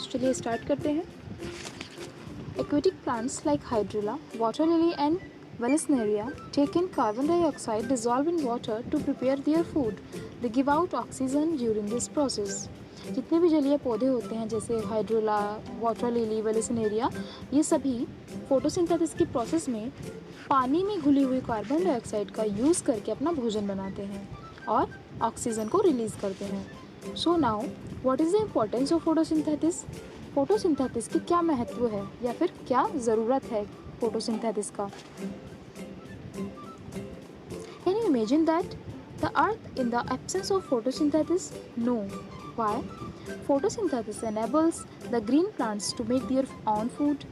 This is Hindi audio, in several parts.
चलिए स्टार्ट करते हैं। Aquatic plants like Hydrilla, water lily and Vallisneria take in carbon dioxide dissolved in water to prepare their food. They give out oxygen during this process. जितने भी जलीय पौधे होते हैं जैसे हाइड्रोला, वाटर लिली, वेलिसनेरिया, ये सभी फोटोसिंथेसिस की प्रोसेस में पानी में घुली हुई कार्बन डाइऑक्साइड का यूज़ करके अपना भोजन बनाते हैं और ऑक्सीजन को रिलीज़ करते हैं। So now what is the importance of photosynthesis? Photosynthesis की क्या महत्व है या फिर क्या ज़रूरत है फोटोसिंथेसिस का? Can you imagine that the earth in the absence of photosynthesis? No. Why? Photosynthesis enables the green plants to make their own food.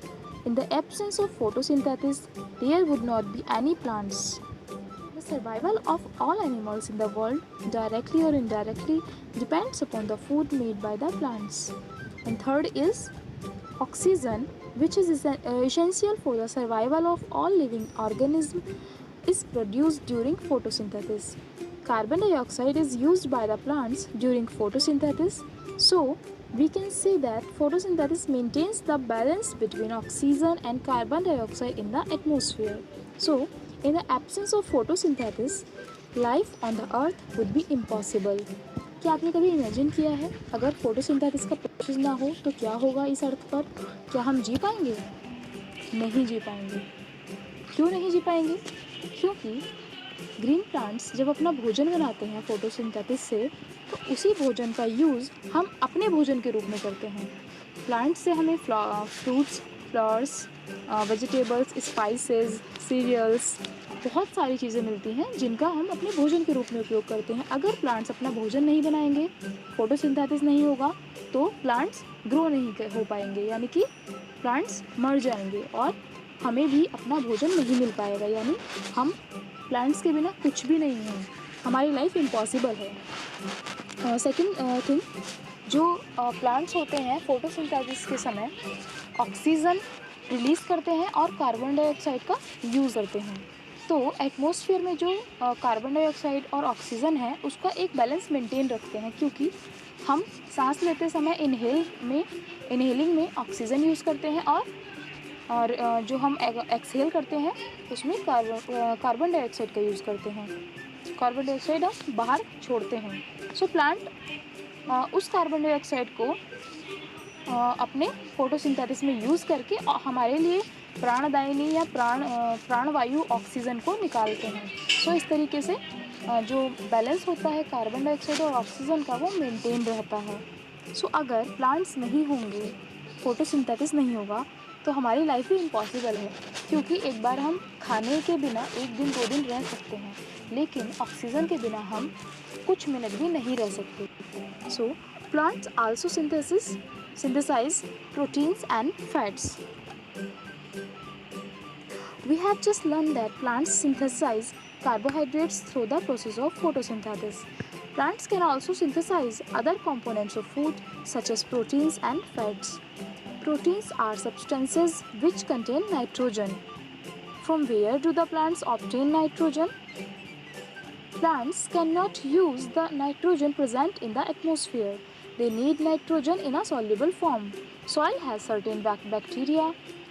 In the absence of photosynthesis, there would not be any plants. The survival of all animals in the world, directly or indirectly, depends upon the food made by the plants. And third is oxygen, which is essential for the survival of all living organisms, is produced during photosynthesis. Carbon dioxide is used by the plants during photosynthesis, so we can say that photosynthesis maintains the balance between oxygen and carbon dioxide in the atmosphere. So, in the absence of photosynthesis, life on the earth would be impossible. क्या आपने कभी इमेजिन किया है अगर फोटोसिंथेसिस का प्रोसेस ना हो तो क्या होगा इस अर्थ पर? क्या हम जी पाएंगे? नहीं जी पाएंगे। क्यों नहीं जी पाएंगे? क्योंकि ग्रीन प्लांट्स जब अपना भोजन बनाते हैं फोटोसिंथेसिस से, तो उसी भोजन का यूज़ हम अपने भोजन के रूप में करते हैं। प्लांट्स से हमें fruits, flowers, vegetables, spices, cereals, बहुत सारी चीज़ें मिलती हैं जिनका हम अपने भोजन के रूप में उपयोग करते हैं। अगर प्लांट्स अपना भोजन नहीं बनाएंगे, फोटोसिंथेसिस नहीं होगा, तो प्लांट्स ग्रो नहीं हो पाएंगे, यानी कि प्लांट्स मर जाएंगे और हमें भी अपना भोजन नहीं मिल पाएगा, यानी हम प्लांट्स के बिना कुछ भी नहीं हैं, हमारी लाइफ इम्पॉसिबल है। सेकेंड थिंग, जो प्लांट्स होते हैं फोटोसिंथेसिस के समय ऑक्सीजन रिलीज़ करते हैं और कार्बन डाइऑक्साइड का यूज़ करते हैं। तो एटमॉस्फेयर में जो कार्बन डाइऑक्साइड और ऑक्सीजन है उसका एक बैलेंस मेंटेन रखते हैं, क्योंकि हम सांस लेते समय इनहेलिंग में ऑक्सीजन यूज़ करते हैं और जो हम एक्सहेल करते हैं उसमें कार्बन डाइऑक्साइड का यूज़ करते हैं। कार्बन डाइऑक्साइड हम बाहर छोड़ते हैं। सो प्लांट उस कार्बन डाइऑक्साइड को अपने फोटोसिंथेसिस में यूज़ करके हमारे लिए प्राणदायिनी या प्राणवायु ऑक्सीजन को निकालते हैं। सो इस तरीके से जो बैलेंस होता है कार्बन डाइऑक्साइड और ऑक्सीजन का, वो मेंटेन रहता है। सो अगर प्लांट्स नहीं होंगे, फोटोसिंथेसिस नहीं होगा, तो हमारी लाइफ भी इम्पॉसिबल है, क्योंकि एक बार हम खाने के बिना 1 दिन 2 दिन रह सकते हैं, लेकिन ऑक्सीजन के बिना हम कुछ मिनट भी नहीं रह सकते। So plants also synthesize proteins and fats. We have just learned that plants synthesize carbohydrates through the process of photosynthesis. Plants can also synthesize other components of food such as proteins and fats. Proteins are substances which contain nitrogen. From where do the plants obtain nitrogen? Plants cannot use the nitrogen present in the atmosphere. They need nitrogen in a soluble form. Soil has certain bacteria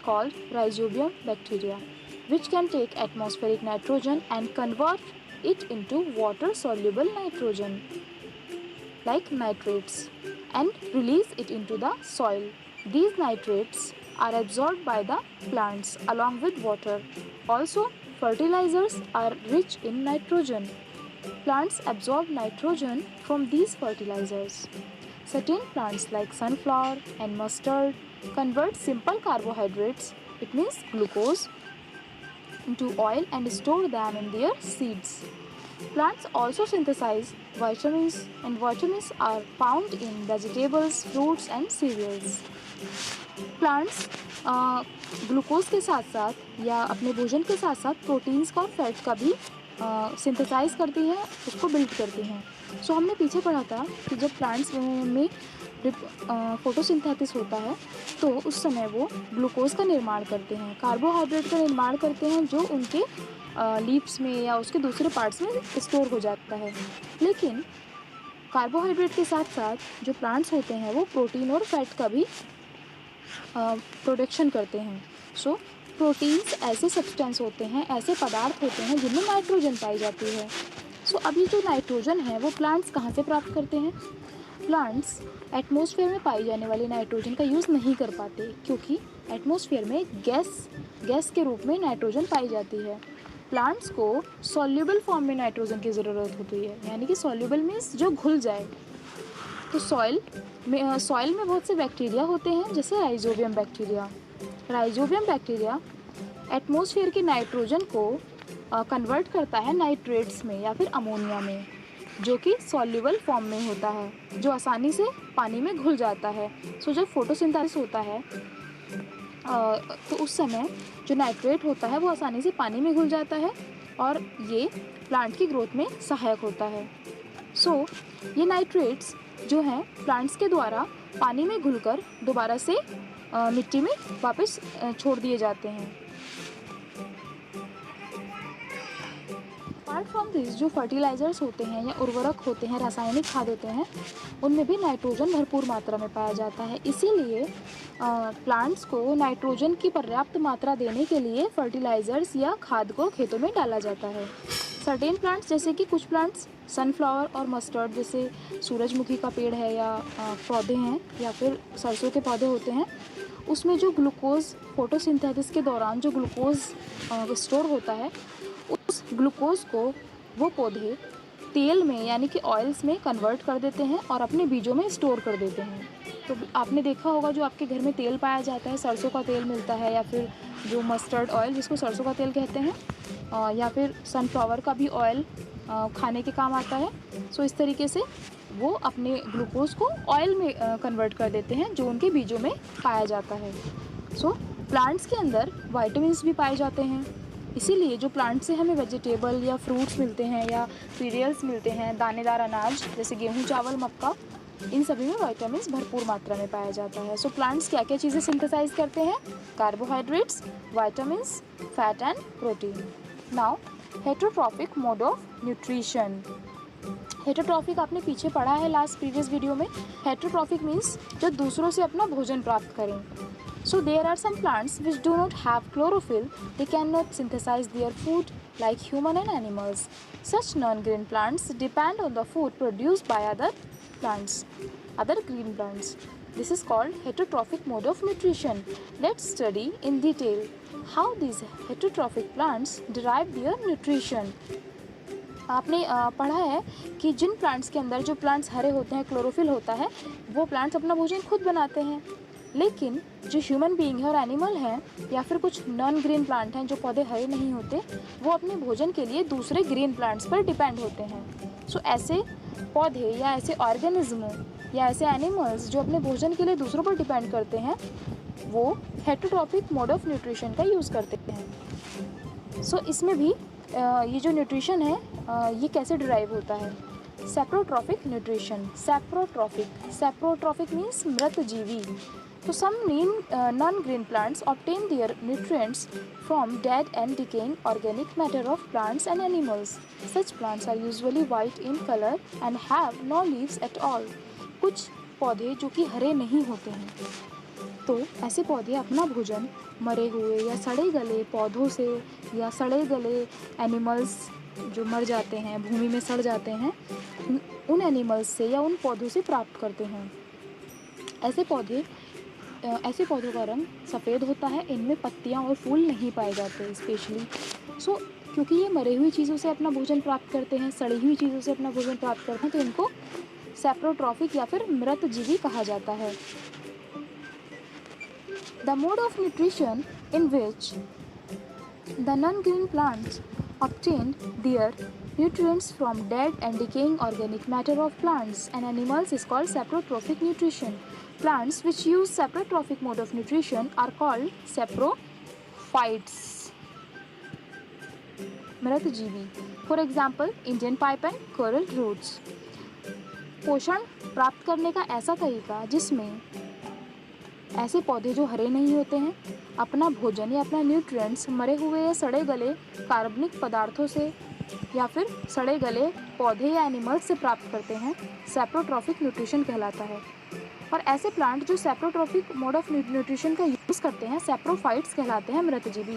called rhizobium bacteria, which can take atmospheric nitrogen and convert it into water-soluble nitrogen, like nitrates, and release it into the soil. These nitrates are absorbed by the plants along with water. Also, fertilizers are rich in nitrogen. Plants absorb nitrogen from these fertilizers. Certain plants like sunflower and mustard convert simple carbohydrates, it means glucose, into oil and store them in their seeds. Plants also synthesize vitamins, and vitamins are found in vegetables, fruits and cereals. Plants glucose के साथ साथ या अपने भोजन के साथ साथ प्रोटीन्स का और फैट का भी सिंथेसाइज करती हैं, उसको बिल्ड करती हैं। सो हमने पीछे पढ़ा था कि जब प्लांट्स में फोटोसिंथेसिस होता है तो उस समय वो ग्लूकोज का निर्माण करते हैं, कार्बोहाइड्रेट का निर्माण करते हैं, जो उनके लीव्स में या उसके दूसरे पार्ट्स में स्टोर हो जाता है। लेकिन कार्बोहाइड्रेट के साथ साथ जो प्लांट्स होते हैं वो प्रोटीन और फैट का भी प्रोडक्शन करते हैं। सो प्रोटीन्स ऐसे सब्सटेंस होते हैं, ऐसे पदार्थ होते हैं जिनमें नाइट्रोजन पाई जाती है। सो अब ये जो नाइट्रोजन है वो प्लांट्स कहाँ से प्राप्त करते हैं? प्लांट्स एटमॉस्फेयर में पाई जाने वाली नाइट्रोजन का यूज़ नहीं कर पाते, क्योंकि एटमॉस्फेयर में गैस के रूप में नाइट्रोजन पाई जाती है। प्लांट्स को सॉल्युबल फॉर्म में नाइट्रोजन की ज़रूरत होती है, यानी कि सॉल्युबल मीन्स जो घुल जाए। तो सॉइल में बहुत से बैक्टीरिया होते हैं, जैसे rhizobium bacteria. Rhizobium bacteria atmosphere के नाइट्रोजन को कन्वर्ट करता है नाइट्रेट्स में या फिर अमोनिया में, जो कि सॉल्युबल फॉर्म में होता है, जो आसानी से पानी में घुल जाता है। सो जब फोटोसिंथेसिस होता है तो उस समय जो नाइट्रेट होता है वो आसानी से पानी में घुल जाता है और ये प्लांट की ग्रोथ में सहायक होता है। सो ये नाइट्रेट्स जो हैं प्लांट्स के द्वारा पानी में घुलकर दोबारा से मिट्टी में वापस छोड़ दिए जाते हैं। अपार्ट फ्रॉम दिस, जो फर्टिलाइज़र्स होते हैं या उर्वरक होते हैं, रासायनिक खाद होते हैं, उनमें भी नाइट्रोजन भरपूर मात्रा में पाया जाता है। इसीलिए प्लांट्स को नाइट्रोजन की पर्याप्त मात्रा देने के लिए फर्टिलाइज़र्स या खाद को खेतों में डाला जाता है। सर्टेन प्लांट्स, जैसे कि कुछ प्लांट्स सनफ्लावर और मस्टर्ड जैसे सूरजमुखी का पेड़ है या पौधे हैं या फिर सरसों के पौधे होते हैं, उसमें जो ग्लूकोज फोटोसिंथेसिस के दौरान जो ग्लूकोज स्टोर होता है, उस ग्लूकोज को वो पौधे तेल में यानी कि ऑयल्स में कन्वर्ट कर देते हैं और अपने बीजों में स्टोर कर देते हैं। तो आपने देखा होगा जो आपके घर में तेल पाया जाता है, सरसों का तेल मिलता है या फिर जो मस्टर्ड ऑयल जिसको सरसों का तेल कहते हैं, या फिर सनफ्लावर का भी ऑयल खाने के काम आता है। सो इस तरीके से वो अपने ग्लूकोज को ऑयल में कन्वर्ट कर देते हैं जो उनके बीजों में पाया जाता है। सो प्लांट्स के अंदर विटामिन्स भी पाए जाते हैं, इसीलिए जो प्लांट से हमें वेजिटेबल या फ्रूट्स मिलते हैं या सीरियल्स मिलते हैं, दानेदार अनाज जैसे गेहूँ, चावल, मक्का, इन सभी में विटामिन्स भरपूर मात्रा में पाया जाता है। सो प्लांट्स क्या क्या चीज़ें सिंथेसाइज करते हैं? Carbohydrates, vitamins, fat and protein. Now heterotrophic mode of nutrition. Heterotrophic आपने पीछे पढ़ा है लास्ट प्रीवियस वीडियो में। हेटरोट्रॉफिक मीन्स जो दूसरों से अपना भोजन प्राप्त करें। So there are some plants which do not have chlorophyll. They cannot synthesize their food like human and animals. Such non-green plants depend on the food produced by other plants, other green plants. This is called heterotrophic mode of nutrition. Let's study in detail how these heterotrophic plants derive their nutrition. आपने पढ़ा है कि जिन प्लांट्स के अंदर जो प्लांट्स हरे होते हैं, क्लोरोफिल होता है, वो प्लांट्स अपना भोजन खुद बनाते हैं। लेकिन जो ह्यूमन बीइंग है और एनिमल हैं या फिर कुछ नॉन ग्रीन प्लांट हैं जो पौधे हरे नहीं होते, वो अपने भोजन के लिए दूसरे ग्रीन प्लांट्स पर डिपेंड होते हैं। सो ऐसे पौधे या ऐसे ऑर्गेनिज्म या ऐसे एनिमल्स जो अपने भोजन के लिए दूसरों पर डिपेंड करते हैं, वो हेटरोट्रॉफिक मोड ऑफ न्यूट्रिशन का यूज़ करते हैं। सो इसमें भी ये जो न्यूट्रिशन है ये कैसे डिराइव होता है? Saprotrophic nutrition. सेप्रोट्रॉफिक मीन्स मृत जीवी। So some non-green plants obtain their nutrients from dead and decaying organic matter of plants and animals. Such plants are usually white in color and have no leaves at all. कुछ पौधे जो कि हरे नहीं होते हैं, तो ऐसे पौधे अपना भोजन मरे हुए या सड़े गले पौधों से या सड़े गले एनिमल्स जो मर जाते हैं, भूमि में सड़ जाते हैं, उन एनिमल्स से या उन पौधों से प्राप्त करते हैं। ऐसे पौधों का रंग सफ़ेद होता है, इनमें पत्तियाँ और फूल नहीं पाए जाते स्पेशली। सो क्योंकि ये मरी हुई चीज़ों से अपना भोजन प्राप्त करते हैं, सड़ी हुई चीज़ों से अपना भोजन प्राप्त करते हैं, तो इनको सेप्रोट्रॉफिक या फिर मृत जीवी कहा जाता है। The mode of nutrition in which the non green plants obtained their nutrients from dead and decaying organic matter of plants and animals is called saprotrophic nutrition. Plants which use saprotrophic mode of nutrition are called saprophytes. मृत जीवी। For example, Indian pipe and coral roots. पोषण प्राप्त करने का ऐसा तरीका जिसमें ऐसे पौधे जो हरे नहीं होते हैं अपना भोजन या अपना न्यूट्रिएंट्स मरे हुए या सड़े गले कार्बनिक पदार्थों से या फिर सड़े गले पौधे या एनिमल्स से प्राप्त करते हैं, सेप्रोट्रॉफिक न्यूट्रिशन कहलाता है। और ऐसे प्लांट जो सेप्रोट्रॉफिक मोड ऑफ न्यूट्रिशन का यूज़ करते हैं, सेप्रोफाइट्स कहलाते हैं मृतजीवी।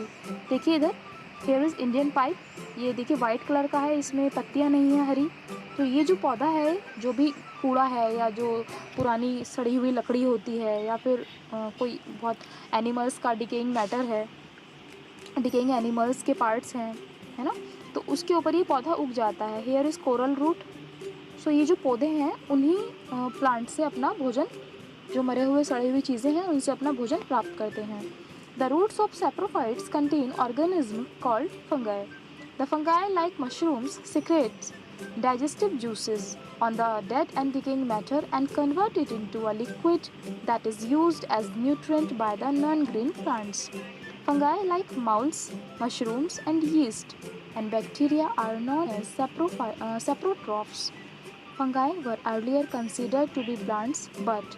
देखिए इधर, हियर इज़ इंडियन पाइप, ये देखिए वाइट कलर का है, इसमें पत्तियाँ नहीं है हरी। तो ये जो पौधा है, जो भी कूड़ा है या जो पुरानी सड़ी हुई लकड़ी होती है या फिर कोई बहुत एनिमल्स का डिकेइंग मैटर है, डिकेइंग एनिमल्स के पार्ट्स हैं, है ना, तो उसके ऊपर ये पौधा उग जाता है। Here is coral root. So ये जो पौधे हैं उन्हीं प्लांट से अपना भोजन, जो मरे हुए सड़ी हुई चीज़ें हैं उनसे अपना भोजन प्राप्त करते हैं। The roots of saprophytes contain organism called fungi. The fungi like mushrooms secretes digestive juices on the dead and decaying matter and convert it into a liquid that is used as nutrient by the non-green plants. Fungi like molds, mushrooms and yeast and bacteria are known as saprotrophs. Fungi were earlier considered to be plants, but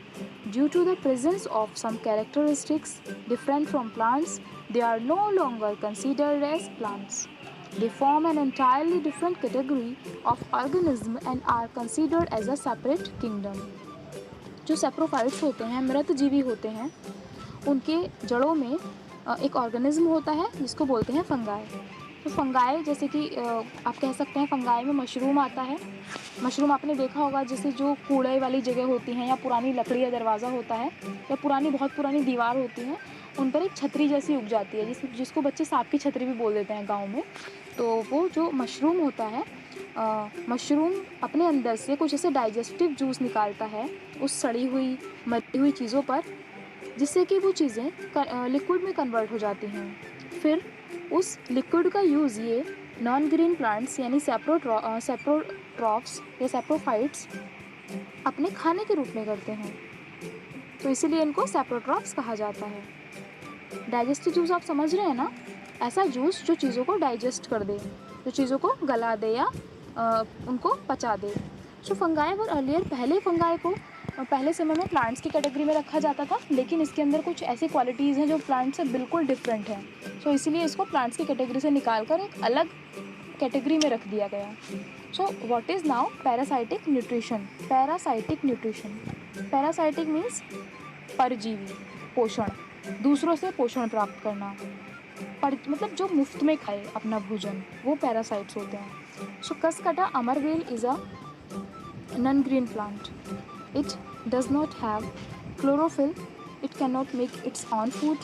due to the presence of some characteristics different from plants, they are no longer considered as plants. They form an entirely different category of organism and are considered as a separate kingdom. जो सेप्रोफाइट्स होते हैं, मृतजीवी होते हैं, उनके जड़ों में एक ऑर्गेनिज्म होता है जिसको बोलते हैं फंगाई। तो फंगाई जैसे कि आप कह सकते हैं फंगाई में मशरूम आता है। मशरूम आपने देखा होगा, जैसे जो कूड़े वाली जगह होती हैं या पुरानी लकड़ी या दरवाज़ा होता है या पुरानी बहुत पुरानी दीवार होती है, उन पर एक छतरी जैसी उग जाती है, जिसको बच्चे सांप की छतरी भी बोल देते हैं गाँव में। तो वो जो मशरूम होता है, मशरूम अपने अंदर से कुछ ऐसे डाइजेस्टिव जूस निकालता है उस सड़ी हुई मरी हुई चीज़ों पर, जिससे कि वो चीज़ें लिक्विड में कन्वर्ट हो जाती हैं। फिर उस लिक्विड का यूज़ ये नॉन ग्रीन प्लांट्स यानी सेप्रोट्रॉफ्स या सेप्रोफाइट्स अपने खाने के रूप में करते हैं, तो इसीलिए इनको सेप्रोट्रॉफ्स कहा जाता है। डाइजेस्टिव जूस आप समझ रहे हैं ना, ऐसा जूस जो चीज़ों को डाइजेस्ट कर दे, जो चीज़ों को गला दे या उनको पचा दे। सो फंगाई वर अर्लियर, पहले फंगाई को पहले समय में प्लांट्स की कैटेगरी में रखा जाता था, लेकिन इसके अंदर कुछ ऐसी क्वालिटीज़ हैं जो प्लांट से बिल्कुल डिफरेंट हैं। सो इसीलिए इसको प्लांट्स की कैटेगरी से निकाल कर एक अलग कैटेगरी में रख दिया गया। So what is now parasitic nutrition. Parasitic nutrition, parasitic means परजीवी, पोषण, दूसरों से पोषण प्राप्त करना, पर मतलब जो मुफ्त में खाए अपना भोजन, वो पैरासाइट्स होते हैं। सो कसकटा अमरवेल is a non green plant. It does not have chlorophyll. It cannot make its own food.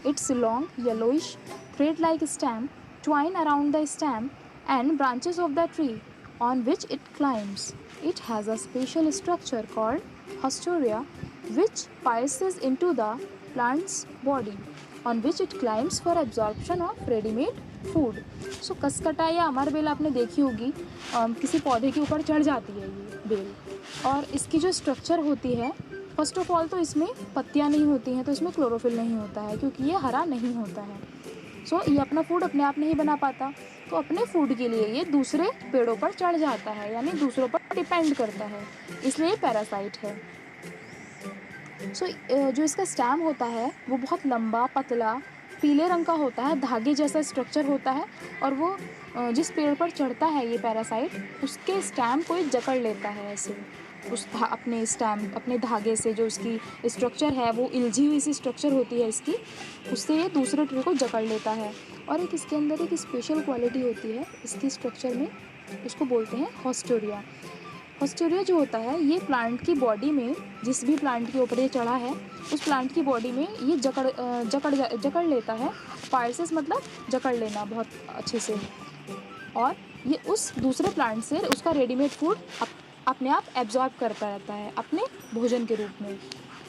Its long yellowish thread-like stem twine around the stem and branches of the tree on which it climbs. It has a special structure called haustoria, which pierces into the plant's body, on which it climbs for absorption of ready-made food. So Cuscuta या अमर बेल आपने देखी होगी, किसी पौधे के ऊपर चढ़ जाती है ये बेल, और इसकी जो स्ट्रक्चर होती है, फर्स्ट ऑफ ऑल तो इसमें पत्तियां नहीं होती हैं, तो इसमें क्लोरोफिल नहीं होता है क्योंकि ये हरा नहीं होता है। सो ये अपना फूड अपने आप नहीं बना पाता, तो अपने फूड के लिए ये दूसरे पेड़ों पर चढ़ जाता है, यानी दूसरों पर डिपेंड करता है, इसलिए पैरासाइट है। सो जो इसका स्टैम होता है वो बहुत लंबा पतला पीले रंग का होता है, धागे जैसा स्ट्रक्चर होता है, और वो जिस पेड़ पर चढ़ता है ये पैरासाइट, उसके स्टैम को ये जकड़ लेता है ऐसे, अपने स्टैम, अपने धागे से जो उसकी स्ट्रक्चर है, वो इलझी हुई सी स्ट्रक्चर होती है इसकी, उससे ये दूसरे ट्री को जकड़ लेता है। और एक इसके अंदर एक स्पेशल क्वालिटी होती है इसकी स्ट्रक्चर में, उसको बोलते हैं हॉस्टोरिया। हॉस्टोरिया जो होता है ये प्लांट की बॉडी में, जिस भी प्लांट के ऊपर ये चढ़ा है उस प्लांट की बॉडी में ये जकड़ लेता है। पार्सेस मतलब जकड़ लेना बहुत अच्छे से, और ये उस दूसरे प्लांट से उसका रेडीमेड फूड अपने आप एब्जॉर्ब करता रहता है अपने भोजन के रूप में।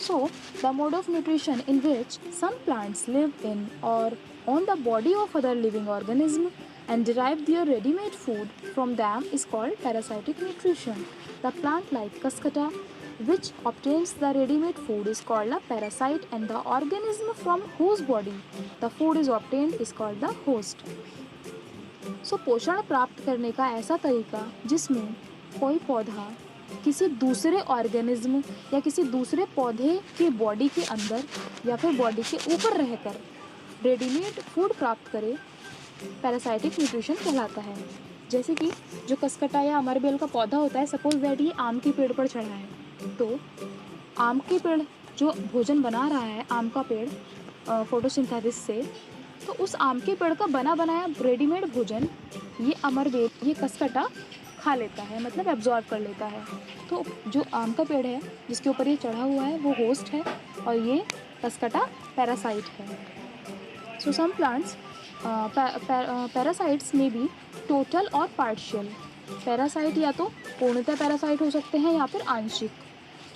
So the mode of nutrition in which some plants live in or on the body of other living organism and derive their ready-made food from them is called parasitic nutrition. The plant like Cuscuta, which obtains the ready-made food, is called a parasite, and the organism from whose body the food is obtained is called the host. So पोषण प्राप्त करने का ऐसा तरीका जिसमें कोई पौधा किसी दूसरे ऑर्गेनिज्म या किसी दूसरे पौधे के बॉडी के अंदर या फिर बॉडी के ऊपर रहकर रेडीमेड फूड प्राप्त करे, पैरासाइटिक न्यूट्रिशन कहलाता है। जैसे कि जो कसकटा या अमरबेल का पौधा होता है, सपोज दैट ये आम के पेड़ पर चढ़ा है, तो आम के पेड़ जो भोजन बना रहा है, आम का पेड़ फोटोसिंथेसिस से, तो उस आम के पेड़ का बना बनाया रेडीमेड भोजन ये अमरबेल, ये कसकटा खा लेता है, मतलब एब्जॉर्ब कर लेता है। तो जो आम का पेड़ है जिसके ऊपर ये चढ़ा हुआ है वो होस्ट है और ये कसकटा पैरासाइट है। सो सम प्लांट्स पैरासाइट्स में बी टोटल और पार्शियल। पैरासाइट या तो पूर्णतः पैरासाइट हो सकते हैं या फिर आंशिक।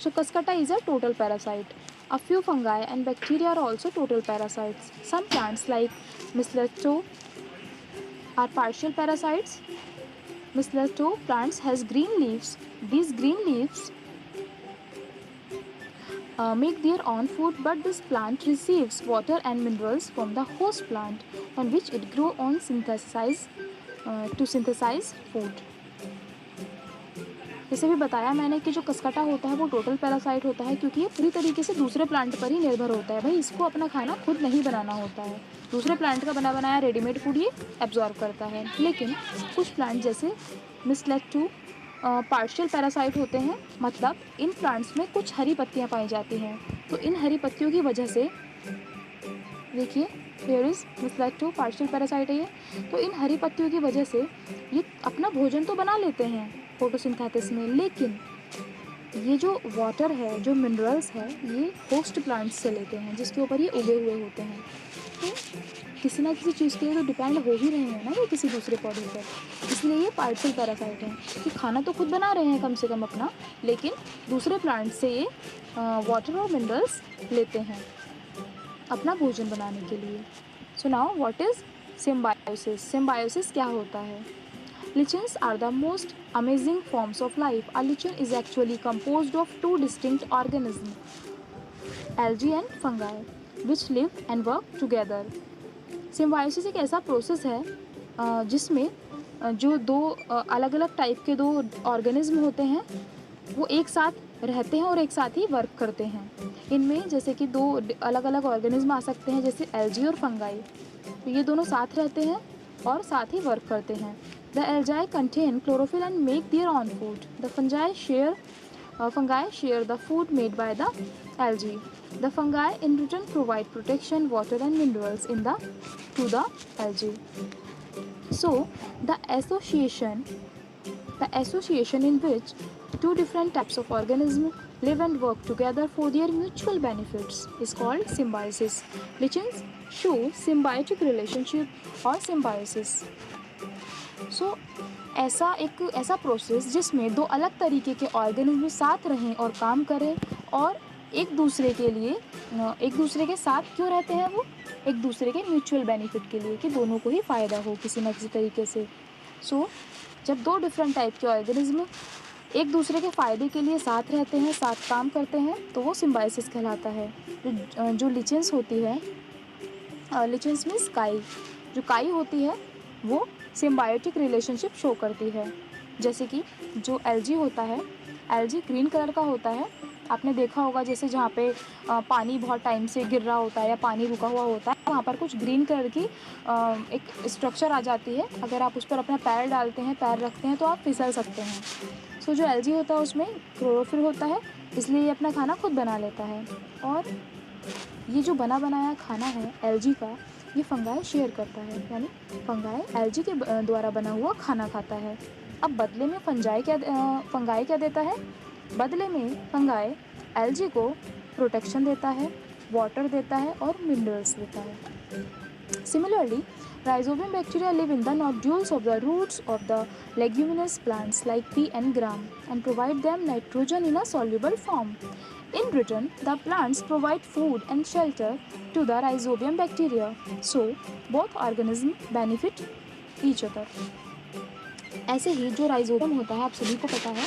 So Cuscuta is a total parasite. A few fungi and bacteria are also total parasites. Some plants like mistletoe are partial parasites. Mistletoe plants has green leaves. These green leaves make their own food, but this plant receives water and minerals from the host plant on which it grows on to synthesize food. जैसे भी बताया मैंने कि जो कसकटा होता है वो टोटल पैरासाइट होता है, क्योंकि ये पूरी तरीके से दूसरे प्लांट पर ही निर्भर होता है। भाई इसको अपना खाना खुद नहीं बनाना होता है, दूसरे प्लांट का बना बनाया रेडीमेड फूड ये एब्जॉर्ब करता है। लेकिन कुछ प्लांट जैसे मिसलेटू पार्शियल पैरासाइट होते हैं, मतलब इन प्लांट्स में कुछ हरी पत्तियाँ पाई जाती हैं, तो इन हरी पत्तियों की वजह से, देखिए हियर इज मिसलेटू पार्शियल पैरासाइट है ये, तो इन हरी पत्तियों की वजह से ये अपना भोजन तो बना लेते हैं फोटोसिंथेसिस में, लेकिन ये जो वाटर है, जो मिनरल्स है, ये होस्ट प्लांट्स से लेते हैं जिसके ऊपर ये उगे हुए होते हैं। तो किसी ना किसी चीज़ के लिए तो डिपेंड हो ही रहे हैं ना ये किसी दूसरे पौधे पर, इसलिए ये पार्शियल पैरासाइट है कि खाना तो खुद बना रहे हैं कम से कम अपना, लेकिन दूसरे प्लांट से ये वाटर और मिनरल्स लेते हैं अपना भोजन बनाने के लिए। So now what is symbiosis? Symbiosis क्या होता है? Lichens are the most amazing forms of life. A lichen is actually composed of two distinct organisms, algae and fungi, which live and work together. Symbiosis एक ऐसा प्रोसेस है जिसमें जो दो अलग अलग टाइप के दो ऑर्गेनिज्म होते हैं वो एक साथ रहते हैं और एक साथ ही वर्क करते हैं। इनमें जैसे कि दो अलग अलग ऑर्गेनिज्म आ सकते हैं, जैसे एल्जी और फंगाई, तो ये दोनों साथ रहते हैं और साथ ही वर्क करते हैं। The algae contain chlorophyll and make their own food. The fungi share the food made by the algae. The fungi in return provide protection, water and minerals to the algae. So the association in which two different types of organisms live and work together for their mutual benefits is called symbiosis. Lichens show symbiotic relationship or symbiosis. ऐसा प्रोसेस जिसमें दो अलग तरीके के ऑर्गेनिज्म साथ रहें और काम करें और एक दूसरे के साथ क्यों रहते हैं, वो एक दूसरे के म्यूचुअल बेनिफिट के लिए, कि दोनों को ही फ़ायदा हो किसी न किसी तरीके से। जब दो डिफरेंट टाइप के ऑर्गेनिज्म एक दूसरे के फ़ायदे के लिए साथ रहते हैं, साथ काम करते हैं, तो वो सिम्बायोसिस कहलाता है। जो लिचेंस होती है, लिचेंस मीन्स काई, जो काई होती है वो सिम्बायोटिक रिलेशनशिप शो करती है। जैसे कि जो एल्जी होता है, एल्जी ग्रीन कलर का होता है, आपने देखा होगा, जैसे जहाँ पे पानी बहुत टाइम से गिर रहा होता है या पानी रुका हुआ होता है, वहाँ पर कुछ ग्रीन कलर की एक स्ट्रक्चर आ जाती है, अगर आप उस पर अपना पैर डालते हैं, पैर रखते हैं तो आप फिसल सकते हैं। जो एल्जी होता है उसमें क्लोरोफिल होता है, इसलिए ये अपना खाना खुद बना लेता है, और ये जो बना बनाया खाना है एल्जी का, ये फंगाई शेयर करता है, यानी फंगाई एल्जी के द्वारा बना हुआ खाना खाता है। अब बदले में फंगाई क्या देता है? बदले में फंगाई एल्जी को प्रोटेक्शन देता है, वाटर देता है और मिनरल्स देता है। Similarly rhizobium bacteria live in the nodules of the roots of the leguminous plants like pea and gram and provide them nitrogen in a soluble form. In return, the plants provide food and shelter to the rhizobium bacteria. So, both organisms benefit each other. ऐसे ही जो राइजोबियम होता है, आप सभी को पता है,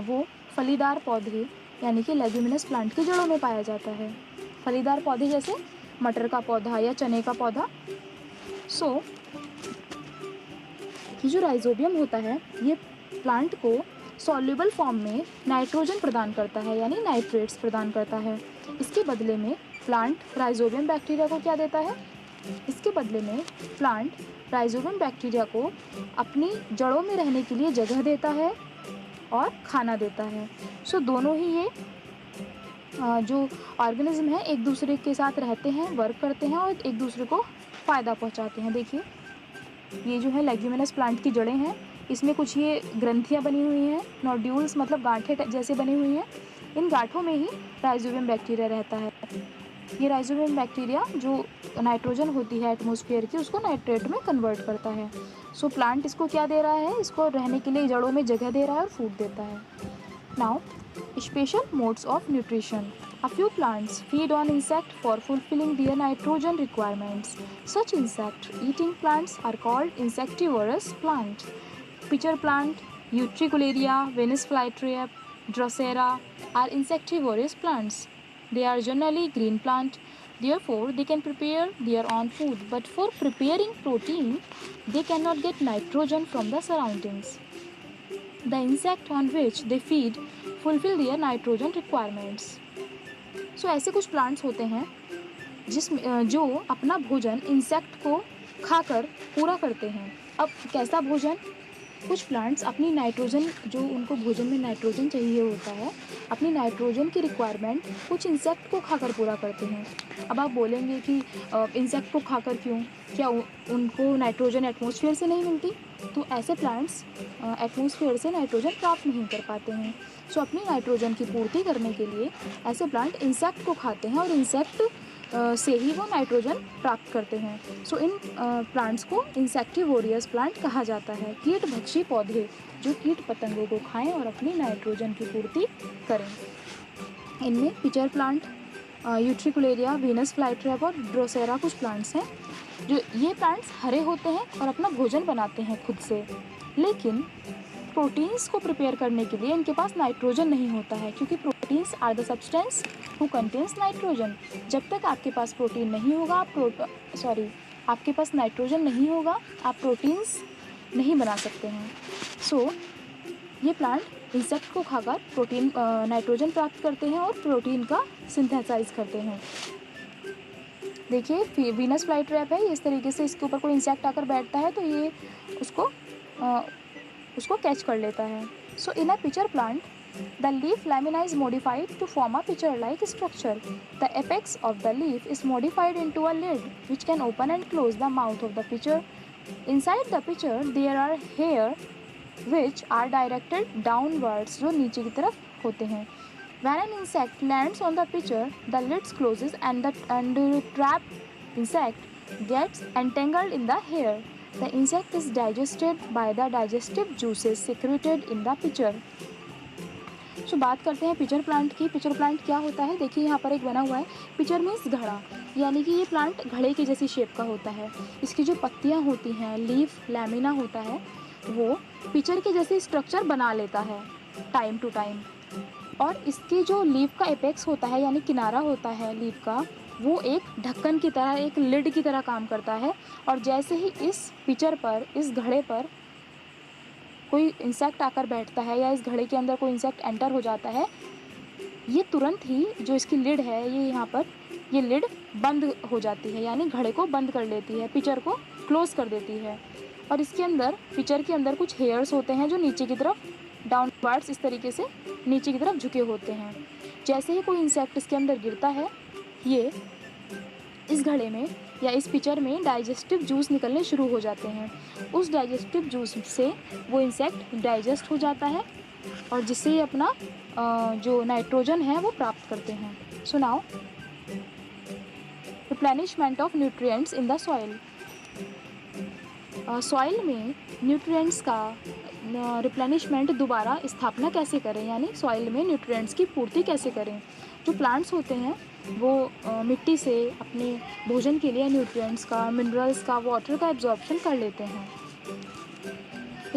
वो फलीदार पौधे यानी कि लेग्यूमिनस प्लांट की जड़ों में पाया जाता है। फलीदार पौधे जैसे मटर का पौधा या चने का पौधा। ये जो राइजोबियम होता है, ये प्लांट को सॉल्युबल फॉर्म में नाइट्रोजन प्रदान करता है, यानी नाइट्रेट्स प्रदान करता है। इसके बदले में प्लांट राइजोबियम बैक्टीरिया को क्या देता है? इसके बदले में प्लांट राइजोबियम बैक्टीरिया को अपनी जड़ों में रहने के लिए जगह देता है और खाना देता है। सो दोनों ही ये जो ऑर्गेनिज्म है एक दूसरे के साथ रहते हैं, वर्क करते हैं और एक दूसरे को फ़ायदा पहुंचाते हैं। देखिए ये जो है लेग्यूमिनस प्लांट की जड़ें हैं, इसमें कुछ ये ग्रंथियाँ बनी हुई हैं, नोड्यूल्स मतलब गांठें जैसे बनी हुई हैं। इन गांठों में ही राइजोबियम बैक्टीरिया रहता है। ये राइजोबियम बैक्टीरिया जो नाइट्रोजन होती है एटमॉस्फेयर की, उसको नाइट्रेट में कन्वर्ट करता है। सो प्लांट इसको क्या दे रहा है, इसको रहने के लिए जड़ों में जगह दे रहा है और फूड देता है। Now special modes of nutrition. A few plants feed on insect for fulfilling their nitrogen requirements. Such insect-eating plants are called insectivorous plant. Pitcher plant, Utricularia, Venus flytrap, Drosera are insectivorous plants. They are generally green plant. Therefore, they can prepare their own food. But for preparing protein, they cannot get nitrogen from the surroundings. The insect on which they feed fulfill their nitrogen requirements. So ऐसे कुछ प्लांट्स होते हैं जिसमें जो अपना भोजन इंसेक्ट को खाकर पूरा करते हैं। अब कैसा भोजन? कुछ प्लांट्स अपनी नाइट्रोजन, जो उनको भोजन में नाइट्रोजन चाहिए होता है, अपनी नाइट्रोजन की रिक्वायरमेंट कुछ इंसेक्ट को खाकर पूरा करते हैं। अब आप बोलेंगे कि इंसेक्ट को खाकर क्यों? क्या उनको नाइट्रोजन एटमॉस्फेयर से नहीं मिलती? तो ऐसे प्लांट्स एटमॉस्फेयर से नाइट्रोजन प्राप्त नहीं कर पाते हैं। सो अपनी नाइट्रोजन की पूर्ति करने के लिए ऐसे प्लांट इंसेक्ट को खाते हैं और इंसेक्ट से ही वो नाइट्रोजन प्राप्त करते हैं। सो इन प्लांट्स को इंसेक्टिवोरियस प्लांट कहा जाता है। कीटभक्षी पौधे जो कीट पतंगों को खाएं और अपनी नाइट्रोजन की पूर्ति करें। इनमें pitcher plant, utricularia, Venus flytrap और ड्रोसेरा कुछ प्लांट्स हैं। जो ये प्लांट्स हरे होते हैं और अपना भोजन बनाते हैं खुद से, लेकिन प्रोटीन्स को प्रिपेयर करने के लिए इनके पास नाइट्रोजन नहीं होता है, क्योंकि proteins are the substance who contains nitrogen. जब तक आपके पास प्रोटीन नहीं होगा आपके पास नाइट्रोजन नहीं होगा, आप प्रोटीन्स नहीं बना सकते हैं। सो ये प्लांट इंसेक्ट को खाकर प्रोटीन नाइट्रोजन प्राप्त करते हैं और प्रोटीन का सिंथेसाइज करते हैं। देखिए वीनस फ्लाईट्रैप है, इस तरीके से इसके ऊपर कोई इंसेक्ट आकर बैठता है तो ये उसको कैच कर लेता है। So in a pitcher plant the leaf lamina is modified to form a pitcher-like structure. The apex of the leaf is modified into a lid which can open and close the mouth of the pitcher. Inside the pitcher there are hair which are directed downwards, जो नीचे की तरफ होते हैं। When an insect lands on the pitcher, the lid closes and the trapped insect gets entangled in the hair. The insect is digested by the digestive juices secreted in the pitcher. So बात करते हैं पिचर प्लांट की। पिचर प्लांट क्या होता है? देखिए यहाँ पर एक बना हुआ है, पिचर मीन्स घड़ा, यानी कि ये प्लांट घड़े की जैसी शेप का होता है। इसकी जो पत्तियाँ होती हैं, लीफ लैमिना होता है, वो पिचर के जैसे स्ट्रक्चर बना लेता है टाइम टू टाइम। और इसकी जो लीफ का एपेक्स होता है, यानी किनारा होता है लीफ का, वो एक ढक्कन की तरह, एक लिड की तरह काम करता है। और जैसे ही इस पिचर पर, इस घड़े पर कोई इंसेक्ट आकर बैठता है या इस घड़े के अंदर कोई इंसेक्ट एंटर हो जाता है, ये तुरंत ही जो इसकी लिड है, ये यहाँ पर ये लिड बंद हो जाती है, यानी घड़े को बंद कर लेती है, पिचर को क्लोज़ कर देती है। और इसके अंदर, पिचर के अंदर कुछ हेयर्स होते हैं जो नीचे की तरफ डाउनवर्ड्स इस तरीके से नीचे की तरफ झुके होते हैं। जैसे ही कोई इंसेक्ट इसके अंदर गिरता है, ये इस घड़े में या इस पिचर में डाइजेस्टिव जूस निकलने शुरू हो जाते हैं। उस डाइजेस्टिव जूस से वो इंसेक्ट डाइजेस्ट हो जाता है और जिससे ये अपना जो नाइट्रोजन है वो प्राप्त करते हैं। So now replenishment of nutrients in the soil. Soil में न्यूट्रिएंट्स का रिप्लेनिशमेंट, दोबारा स्थापना कैसे करें, यानी सॉइल में न्यूट्रिएंट्स की पूर्ति कैसे करें। जो प्लांट्स होते हैं वो मिट्टी से अपने भोजन के लिए न्यूट्रिएंट्स का, मिनरल्स का, वाटर का एब्जॉर्प्शन कर लेते हैं,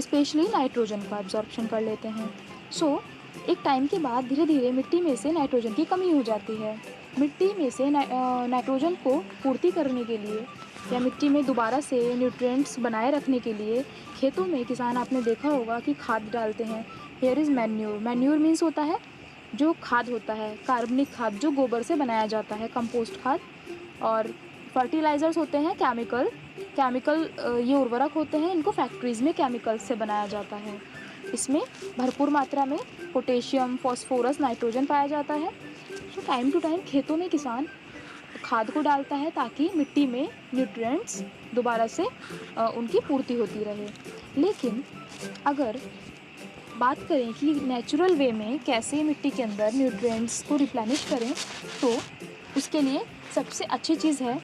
स्पेशली नाइट्रोजन का एब्जॉर्प्शन कर लेते हैं। सो एक टाइम के बाद धीरे धीरे मिट्टी में से नाइट्रोजन की कमी हो जाती है। मिट्टी में से नाइट्रोजन को पूर्ति करने के लिए या मिट्टी में दोबारा से न्यूट्रिएंट्स बनाए रखने के लिए खेतों में किसान, आपने देखा होगा कि खाद डालते हैं। Here is manure. Manure means होता है जो खाद होता है, कार्बनिक खाद जो गोबर से बनाया जाता है, कंपोस्ट खाद। और फर्टिलाइज़र्स होते हैं केमिकल, केमिकल ये उर्वरक होते हैं, इनको फैक्ट्रीज़ में केमिकल से बनाया जाता है। इसमें भरपूर मात्रा में पोटेशियम, फास्फोरस, नाइट्रोजन पाया जाता है। तो टाइम टू टाइम खेतों में किसान खाद को डालता है ताकि मिट्टी में न्यूट्रिएंट्स दोबारा से उनकी पूर्ति होती रहे। लेकिन अगर बात करें कि नेचुरल वे में कैसे मिट्टी के अंदर न्यूट्रिएंट्स को रिप्लेनिश करें, तो उसके लिए सबसे अच्छी चीज़ है